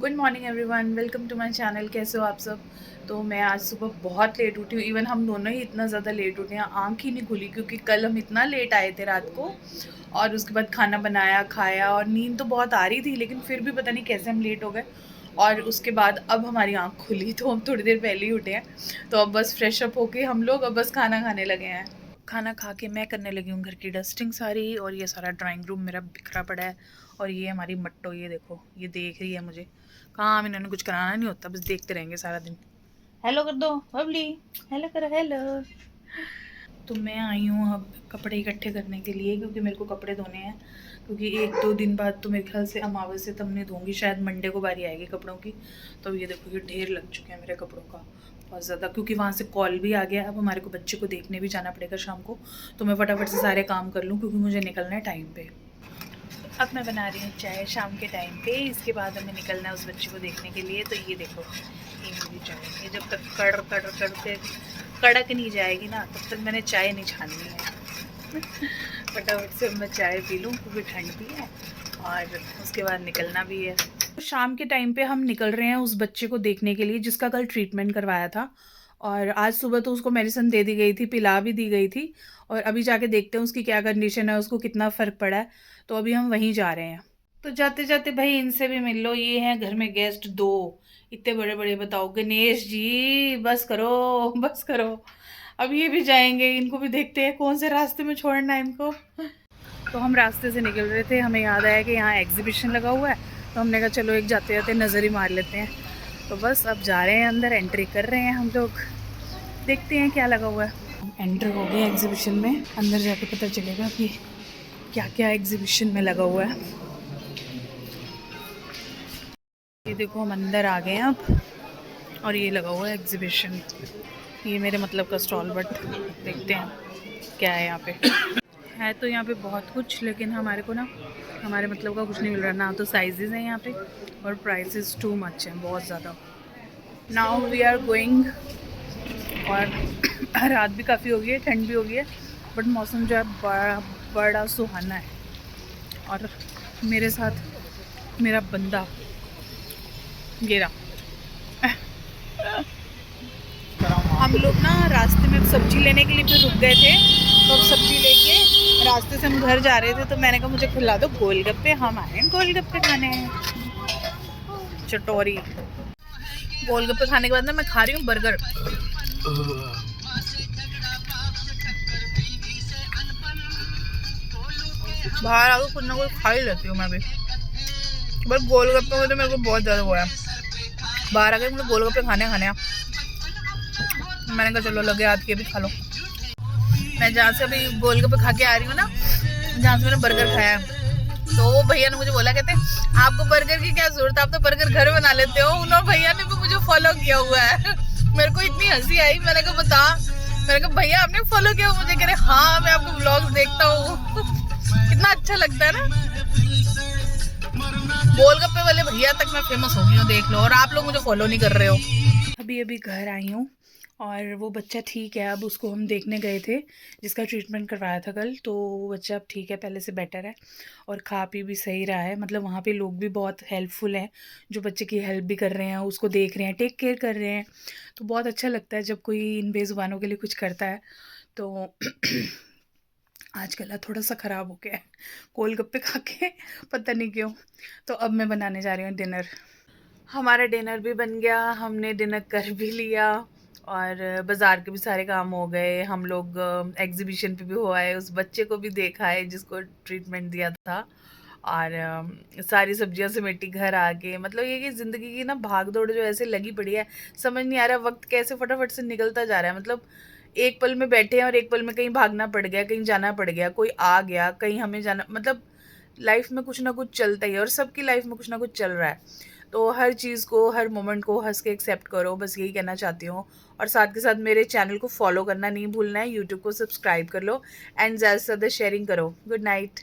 Good morning everyone, welcome to my channel. कैसे हो आप सब? तो मैं आज सुबह बहुत लेट उठी हूँ। इवन हम दोनों ही इतना ज़्यादा लेट उठे हैं, आँख ही नहीं खुली क्योंकि कल हम इतना लेट आए थे रात को। और उसके बाद खाना बनाया, खाया, और नींद तो बहुत आ रही थी लेकिन फिर भी पता नहीं कैसे हम लेट हो गए। और उसके बाद अब हमारी आँख खुली तो हम थोड़ी देर पहले ही उठे हैं। तो अब बस फ्रेश अप होके हम लोग अब बस खाना खाने लगे हैं। खाना खा के मैं करने लगी हूँ घर की डस्टिंग सारी, और ये सारा ड्राइंग रूम मेरा बिखरा पड़ा है। और ये हमारी मट्टो, ये देखो, ये देख रही है मुझे। काम इन्होंने कुछ कराना नहीं होता, बस देखते रहेंगे सारा दिन। हेलो कर दो बबली, हेलो करो, हेलो। तो मैं आई हूँ अब कपड़े इकट्ठे करने के लिए, क्योंकि मेरे को कपड़े धोने हैं। क्योंकि 1-2 दिन बाद तो मेरे ख्याल से अमावस्या तब नहीं धोंगी, शायद मंडे को बारी आएगी कपड़ों की। तो ये देखो, ये ढेर लग चुके हैं मेरे कपड़ों का बहुत ज़्यादा, क्योंकि वहाँ से कॉल भी आ गया। अब हमारे को बच्चे को देखने भी जाना पड़ेगा शाम को। तो मैं फटाफट से सारे काम कर लूँ क्योंकि मुझे निकलना है टाइम पे। अब मैं बना रही हूँ चाय शाम के टाइम पे। इसके बाद हमें निकलना है उस बच्चे को देखने के लिए। तो ये देखो, ये मेरी चाय, ये जब तक कड़ कड़ करते कड़क नहीं जाएगी ना तब तक मैंने चाय नहीं छाननी है। फटाफट से मैं चाय पी लूँ क्योंकि ठंड भी है और उसके बाद निकलना भी है। तो शाम के टाइम पे हम निकल रहे हैं उस बच्चे को देखने के लिए जिसका कल ट्रीटमेंट करवाया था। और आज सुबह तो उसको मेडिसिन दे दी गई थी, पिला भी दी गई थी। और अभी जाके देखते हैं उसकी क्या कंडीशन है, उसको कितना फ़र्क पड़ा है। तो अभी हम वहीं जा रहे हैं। तो जाते जाते भाई इनसे भी मिल लो। ये हैं घर में गेस्ट 2, इतने बड़े बड़े। बताओ गणेश जी, बस करो बस करो। अब ये भी जाएंगे, इनको भी देखते हैं कौन से रास्ते में छोड़ना है इनको। तो हम रास्ते से निकल रहे थे, हमें याद आया कि यहाँ एग्जीबिशन लगा हुआ है। तो हमने कहा चलो एक जाते जाते नज़र ही मार लेते हैं। तो बस अब जा रहे हैं अंदर, एंट्री कर रहे हैं हम लोग। देखते हैं क्या लगा हुआ है। हम एंटर हो गए एग्जीबिशन में। अंदर जाके पता चलेगा कि क्या क्या एग्जीबिशन में लगा हुआ है। ये देखो, हम अंदर आ गए हैं अब, और ये लगा हुआ है एग्जीबिशन। ये मेरे मतलब का स्टॉल, बट देखते हैं क्या है यहाँ पे। है तो यहाँ पे बहुत कुछ, लेकिन हमारे को ना हमारे मतलब का कुछ नहीं मिल रहा। ना तो साइजेस हैं यहाँ पे, और प्राइसेस टू मच हैं, बहुत ज़्यादा। Now we are going. और रात भी काफ़ी हो गई है, ठंड भी हो गई है, बट मौसम जो है बड़ा बड़ा सुहाना है। और मेरे साथ मेरा बंदा गिरा। हम लोग ना रास्ते में सब्जी लेने के लिए फिर रुक गए थे। तो अब सब्जी लेके रास्ते से हम घर जा रहे थे। तो मैंने कहा मुझे खिला दो गोलगप्पे। हम आए हैं गोलगप्पे खाने हैं, चटोरी। गोलगप्पे खाने के बाद ना मैं खा रही हूँ बर्गर। बाहर आकर कुछ ना कुछ खा ही लेती हूँ मैं भी, बस गोलगप्पे में तो मेरे को बहुत ज़्यादा हुआ है। बाहर आकर मुझे गोलगप्पे खाने हैं। मैंने कहा चलो लगे हाथ के भी खा लो। मैं जहाँ से अभी गोलगप्पे खा के आ रही हूँ ना, जहाँ से मैंने बर्गर खाया है, तो वो भैया ने मुझे बोला, कहते आपको बर्गर की क्या जरूरत है, आप तो बर्गर घर बना लेते हो। उन्होंने भैया ने भी मुझे फॉलो किया हुआ है। मेरे को इतनी हंसी आई। मैंने कहा बता, मैंने कहा भैया आपने फॉलो किया मुझे? कह रहे हाँ, मैं आपको व्लॉग्स देखता हूँ। कितना अच्छा लगता है ना। गोलगप्पे वाले भैया तक मैं फेमस हो गई हूँ, देख लो, और आप लोग मुझे फॉलो नहीं कर रहे हो। अभी अभी घर आई हूँ, और वो बच्चा ठीक है। अब उसको हम देखने गए थे जिसका ट्रीटमेंट करवाया था कल। तो वो बच्चा अब ठीक है, पहले से बेटर है, और खा पी भी सही रहा है। मतलब वहाँ पे लोग भी बहुत हेल्पफुल हैं, जो बच्चे की हेल्प भी कर रहे हैं, उसको देख रहे हैं, टेक केयर कर रहे हैं। तो बहुत अच्छा लगता है जब कोई इन बेज़ुबानों के लिए कुछ करता है। तो आज गला थोड़ा सा ख़राब हो गया है गोलगप्पे खा के, पता नहीं क्यों। तो अब मैं बनाने जा रही हूँ डिनर। हमारा डिनर भी बन गया, हमने डिनर कर भी लिया, और बाज़ार के भी सारे काम हो गए। हम लोग एग्जीबिशन पे भी हो आए, उस बच्चे को भी देखा है जिसको ट्रीटमेंट दिया था, और सारी सब्जियां समेटी घर आ गए। मतलब ये कि ज़िंदगी की ना भाग दौड़ जो ऐसे लगी पड़ी है, समझ नहीं आ रहा वक्त कैसे फटाफट से निकलता जा रहा है। मतलब एक पल में बैठे हैं और एक पल में कहीं भागना पड़ गया, कहीं जाना पड़ गया, कोई आ गया, कहीं हमें जाना। मतलब लाइफ में कुछ ना कुछ चलता ही है, और सबकी लाइफ में कुछ ना कुछ चल रहा है। तो हर चीज़ को, हर मोमेंट को हंस के एक्सेप्ट करो, बस यही कहना चाहती हूँ। और साथ के साथ मेरे चैनल को फॉलो करना नहीं भूलना है, यूट्यूब को सब्सक्राइब कर लो, एंड ज़्यादा से ज़्यादा शेयरिंग करो। Good night.